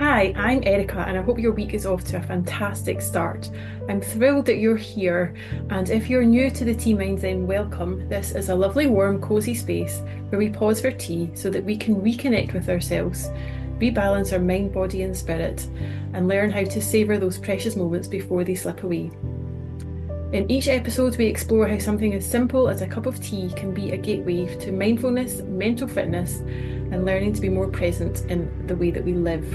Hi, I'm Erica, and I hope your week is off to a fantastic start. I'm thrilled that you're here, and if you're new to the Tea Minds, then welcome. This is a lovely, warm, cosy space where we pause for tea so that we can reconnect with ourselves, rebalance our mind, body, and spirit, and learn how to savour those precious moments before they slip away. In each episode, we explore how something as simple as a cup of tea can be a gateway to mindfulness, mental fitness, and learning to be more present in the way that we live.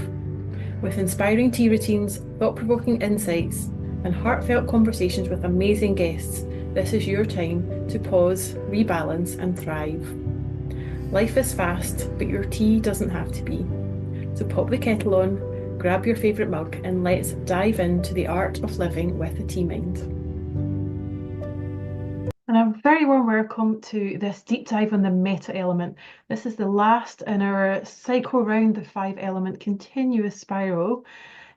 With inspiring tea routines, thought-provoking insights, and heartfelt conversations with amazing guests, this is your time to pause, rebalance, and thrive. Life is fast, but your tea doesn't have to be. So pop the kettle on, grab your favourite mug, and let's dive into the art of living with a tea mind. And a very warm welcome to this deep dive on the meta element. This is the last in our cycle round the five element continuous spiral.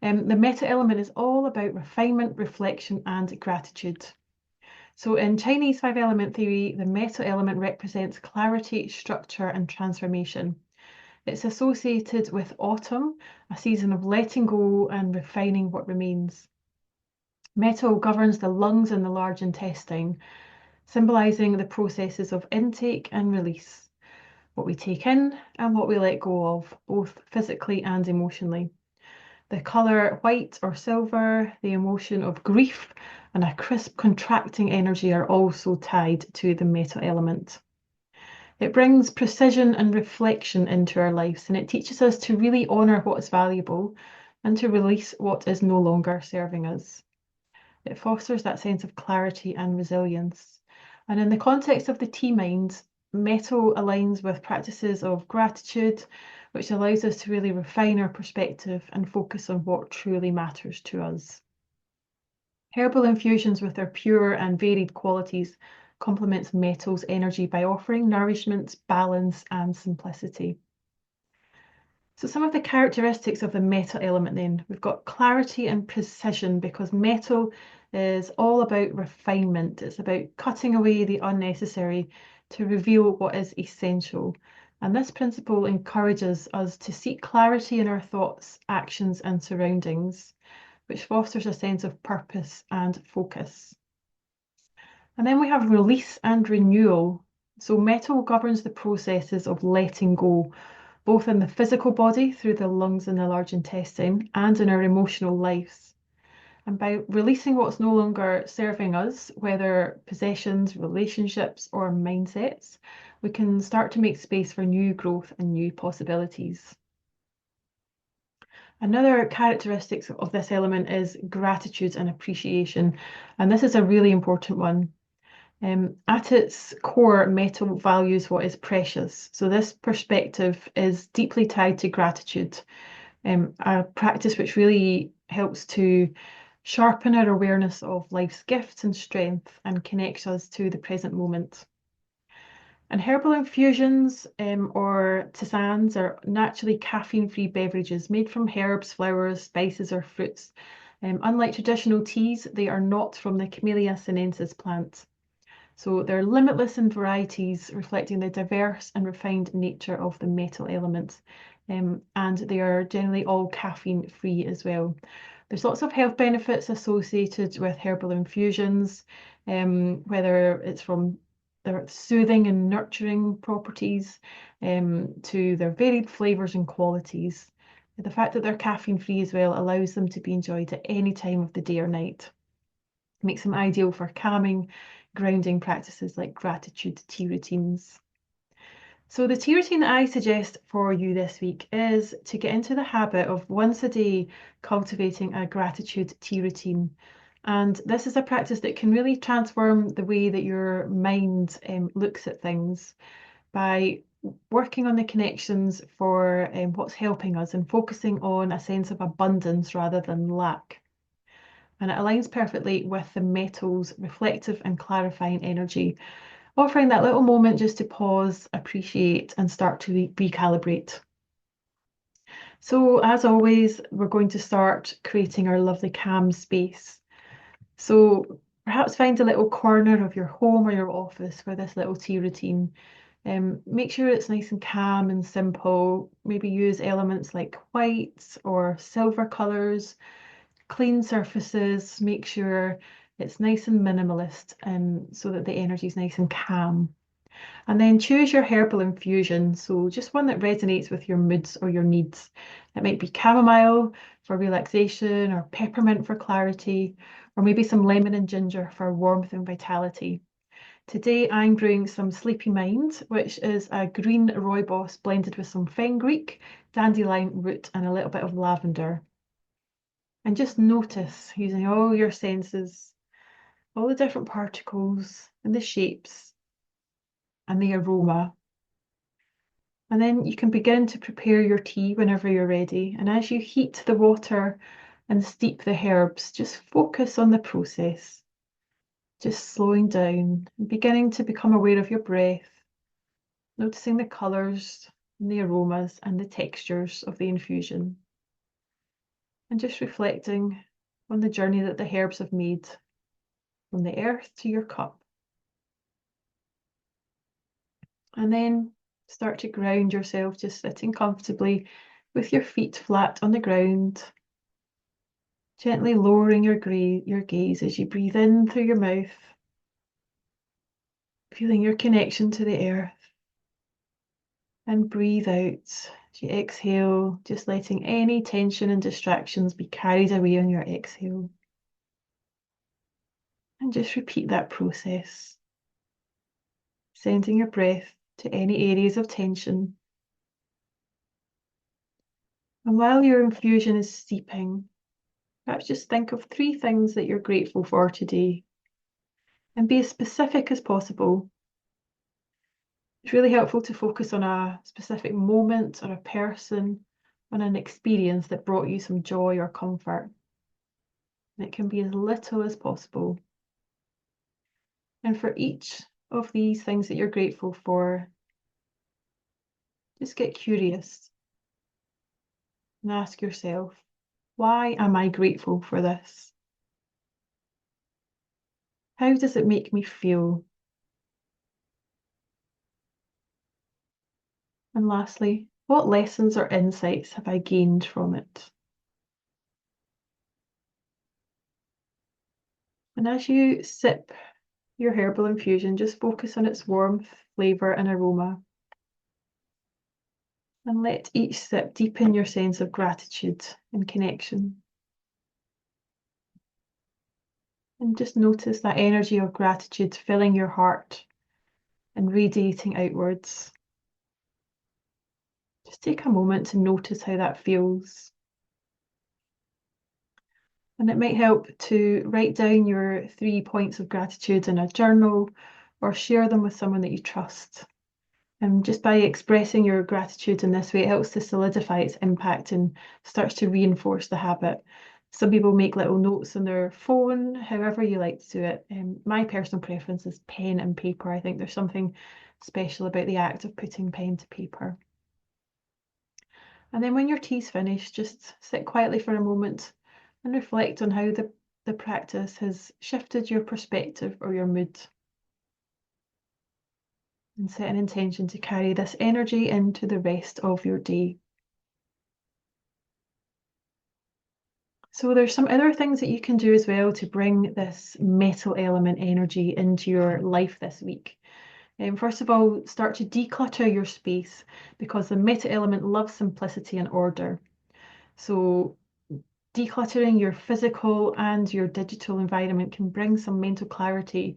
The meta element is all about refinement, reflection, and gratitude. So in Chinese five element theory, the meta element represents clarity, structure, and transformation. It's associated with autumn, a season of letting go and refining what remains. Metal governs the lungs and the large intestine, symbolising the processes of intake and release, what we take in and what we let go of, both physically and emotionally. The colour white or silver, the emotion of grief, and a crisp contracting energy are also tied to the meta element. It brings precision and reflection into our lives, and it teaches us to really honour what is valuable and to release what is no longer serving us. It fosters that sense of clarity and resilience. And in the context of the tea mind, metal aligns with practices of gratitude, which allows us to really refine our perspective and focus on what truly matters to us. Herbal infusions with their pure and varied qualities complements metal's energy by offering nourishment, balance, and simplicity. So some of the characteristics of the metal element then, we've got clarity and precision because metal is all about refinement. It's about cutting away the unnecessary to reveal what is essential. And this principle encourages us to seek clarity in our thoughts, actions, and surroundings, which fosters a sense of purpose and focus. And then we have release and renewal. So metal governs the processes of letting go, both in the physical body through the lungs and the large intestine and in our emotional lives. And by releasing what's no longer serving us, whether possessions, relationships, or mindsets, we can start to make space for new growth and new possibilities. Another characteristic of this element is gratitude and appreciation, and this is a really important one. At its core, metal values what is precious. So this perspective is deeply tied to gratitude, a practice which really helps to sharpen our awareness of life's gifts and strength and connects us to the present moment. And herbal infusions or tisanes are naturally caffeine-free beverages made from herbs, flowers, spices, or fruits. Unlike traditional teas, they are not from the Camellia sinensis plant. So they're limitless in varieties, reflecting the diverse and refined nature of the metal elements. And they are generally all caffeine free as well. There's lots of health benefits associated with herbal infusions, whether it's from their soothing and nurturing properties to their varied flavors and qualities. The fact that they're caffeine free as well allows them to be enjoyed at any time of the day or night. It makes them ideal for calming, grounding practices like gratitude tea routines. So the tea routine that I suggest for you this week is to get into the habit of once a day cultivating a gratitude tea routine. And this is a practice that can really transform the way that your mind looks at things by working on the connections for what's helping us and focusing on a sense of abundance rather than lack. And it aligns perfectly with the metal's reflective and clarifying energy, offering that little moment just to pause, appreciate, and start to recalibrate. So, as always, we're going to start creating our lovely calm space. So, perhaps find a little corner of your home or your office for this little tea routine. Make sure it's nice and calm and simple. Maybe use elements like whites or silver colors, clean surfaces. Make sure it's nice and minimalist, so that the energy is nice and calm. And then choose your herbal infusion. So just one that resonates with your moods or your needs. It might be chamomile for relaxation, or peppermint for clarity, or maybe some lemon and ginger for warmth and vitality. Today I'm brewing some Sleepy Mind, which is a green rooibos blended with some fenugreek, dandelion root, and a little bit of lavender. And just notice, using all your senses, all the different particles and the shapes and the aroma. And then you can begin to prepare your tea whenever you're ready. And as you heat the water and steep the herbs, just focus on the process, just slowing down and beginning to become aware of your breath, noticing the colours and the aromas and the textures of the infusion, and just reflecting on the journey that the herbs have made from the earth to your cup. And then start to ground yourself, just sitting comfortably with your feet flat on the ground, gently lowering your gaze as you breathe in through your mouth, feeling your connection to the earth, and breathe out as you exhale, just letting any tension and distractions be carried away on your exhale. And just repeat that process, sending your breath to any areas of tension. And while your infusion is steeping, perhaps just think of 3 things that you're grateful for today, and be as specific as possible. It's really helpful to focus on a specific moment or a person, on an experience that brought you some joy or comfort. And it can be as little as possible. And for each of these things that you're grateful for, just get curious and ask yourself, why am I grateful for this? How does it make me feel? And lastly, what lessons or insights have I gained from it? And as you sip your herbal infusion, just focus on its warmth, flavour, and aroma. And let each sip deepen your sense of gratitude and connection. And just notice that energy of gratitude filling your heart and radiating outwards. Just take a moment to notice how that feels. And it might help to write down your 3 points of gratitude in a journal, or share them with someone that you trust. And just by expressing your gratitude in this way, it helps to solidify its impact and starts to reinforce the habit. Some people make little notes on their phone, however you like to do it. My personal preference is pen and paper. I think there's something special about the act of putting pen to paper. And then when your tea's finished, just sit quietly for a moment and reflect on how the practice has shifted your perspective or your mood. And set an intention to carry this energy into the rest of your day. So there's some other things that you can do as well to bring this metal element energy into your life this week. First of all, start to declutter your space, because the metal element loves simplicity and order. So decluttering your physical and your digital environment can bring some mental clarity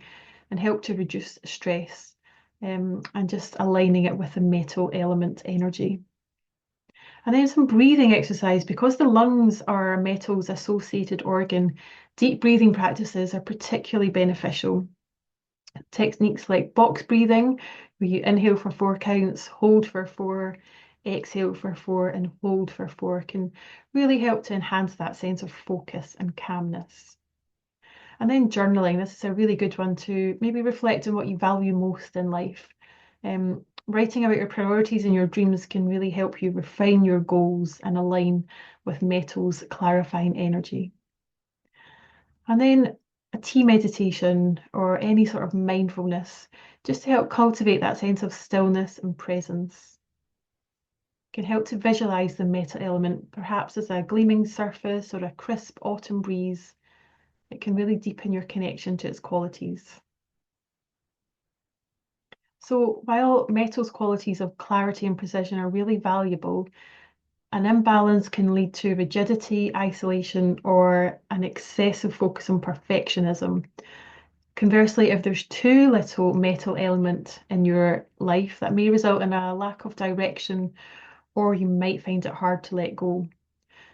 and help to reduce stress, and just aligning it with the metal element energy. And then some breathing exercise. Because the lungs are a metals associated organ, deep breathing practices are particularly beneficial. Techniques like box breathing, where you inhale for 4 counts, hold for 4, exhale for 4, and hold for 4, can really help to enhance that sense of focus and calmness. And then journaling. This is a really good one to maybe reflect on what you value most in life. Writing about your priorities and your dreams can really help you refine your goals and align with metal's clarifying energy. And then a tea meditation or any sort of mindfulness just to help cultivate that sense of stillness and presence. It can help to visualize the metal element, perhaps as a gleaming surface or a crisp autumn breeze. It can really deepen your connection to its qualities. So while metal's qualities of clarity and precision are really valuable, an imbalance can lead to rigidity, isolation, or an excessive focus on perfectionism. Conversely, if there's too little metal element in your life, that may result in a lack of direction, or you might find it hard to let go.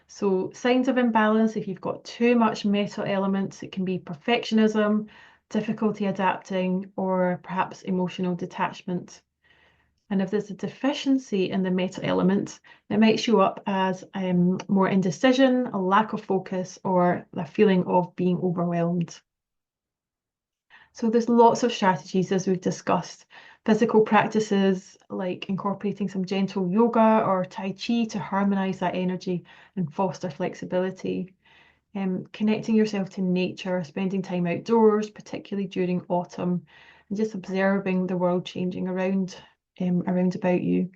So signs of imbalance: if you've got too much metal elements, it can be perfectionism, difficulty adapting, or perhaps emotional detachment. And if there's a deficiency in the metal element, it might show up as more indecision, a lack of focus, or a feeling of being overwhelmed. So there's lots of strategies, as we've discussed. Physical practices like incorporating some gentle yoga or Tai Chi to harmonize that energy and foster flexibility. Connecting yourself to nature, spending time outdoors, particularly during autumn, and just observing the world changing around about you.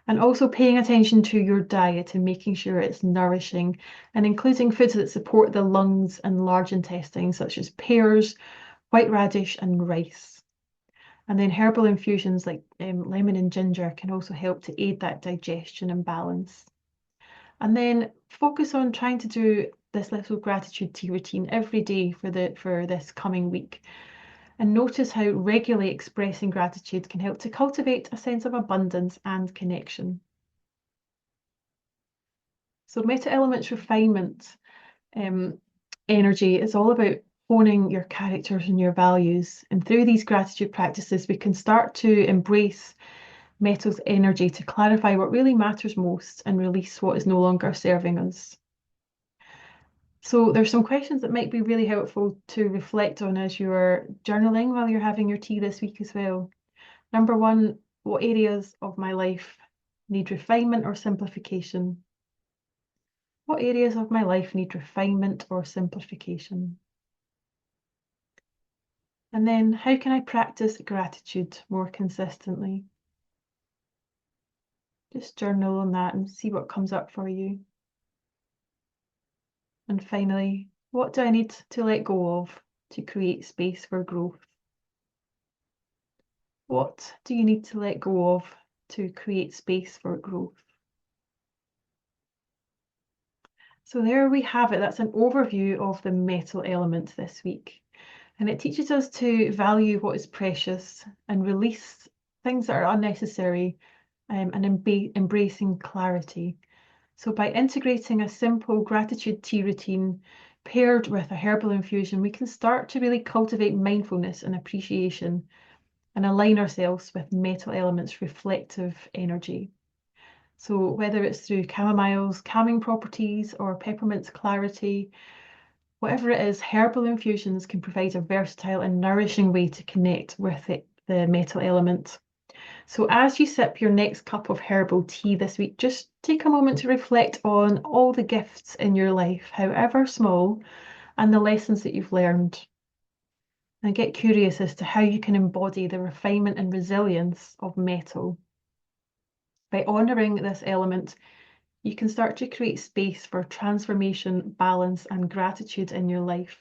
And also paying attention to your diet and making sure it's nourishing, and including foods that support the lungs and large intestine, such as pears, white radish, and rice. And then herbal infusions like lemon and ginger can also help to aid that digestion and balance. And then focus on trying to do this little gratitude tea routine every day for this coming week. And notice how regularly expressing gratitude can help to cultivate a sense of abundance and connection. So Meta Elements refinement energy is all about honing your characters and your values. And through these gratitude practices, we can start to embrace metal's energy to clarify what really matters most and release what is no longer serving us. So there's some questions that might be really helpful to reflect on as you're journaling while you're having your tea this week as well. Number one, what areas of my life need refinement or simplification? What areas of my life need refinement or simplification? And then how can I practice gratitude more consistently? Just journal on that and see what comes up for you. And finally, what do I need to let go of to create space for growth? What do you need to let go of to create space for growth? So there we have it. That's an overview of the metal element this week. And it teaches us to value what is precious and release things that are unnecessary, and embracing clarity. So by integrating a simple gratitude tea routine paired with a herbal infusion, we can start to really cultivate mindfulness and appreciation and align ourselves with metal elements' reflective energy. So whether it's through chamomile's calming properties or peppermint's clarity, whatever it is, herbal infusions can provide a versatile and nourishing way to connect with the metal element. So as you sip your next cup of herbal tea this week, just take a moment to reflect on all the gifts in your life, however small, and the lessons that you've learned. And get curious as to how you can embody the refinement and resilience of metal. By honouring this element, you can start to create space for transformation, balance, and gratitude in your life.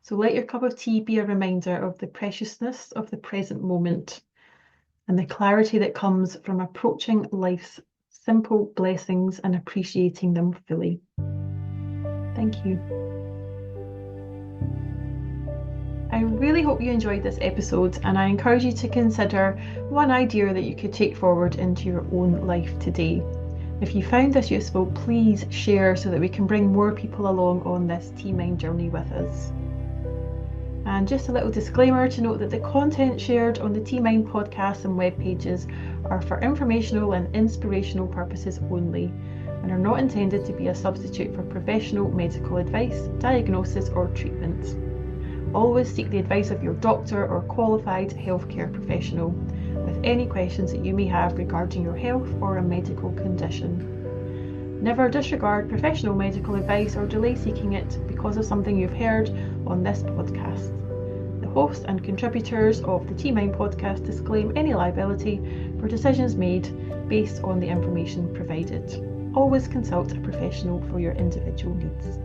So let your cup of tea be a reminder of the preciousness of the present moment and the clarity that comes from approaching life's simple blessings and appreciating them fully. Thank you. I really hope you enjoyed this episode, and I encourage you to consider one idea that you could take forward into your own life today. If you found this useful, please share so that we can bring more people along on this Tea Mind journey with us. And just a little disclaimer to note that the content shared on the Tea Mind podcast and web pages are for informational and inspirational purposes only and are not intended to be a substitute for professional medical advice, diagnosis, or treatment. Always seek the advice of your doctor or qualified healthcare professional with any questions that you may have regarding your health or a medical condition. Never disregard professional medical advice or delay seeking it because of something you've heard on this podcast. The Hosts and contributors of the T-Mind podcast disclaim any liability for decisions made based on the information provided. Always consult a professional for your individual needs.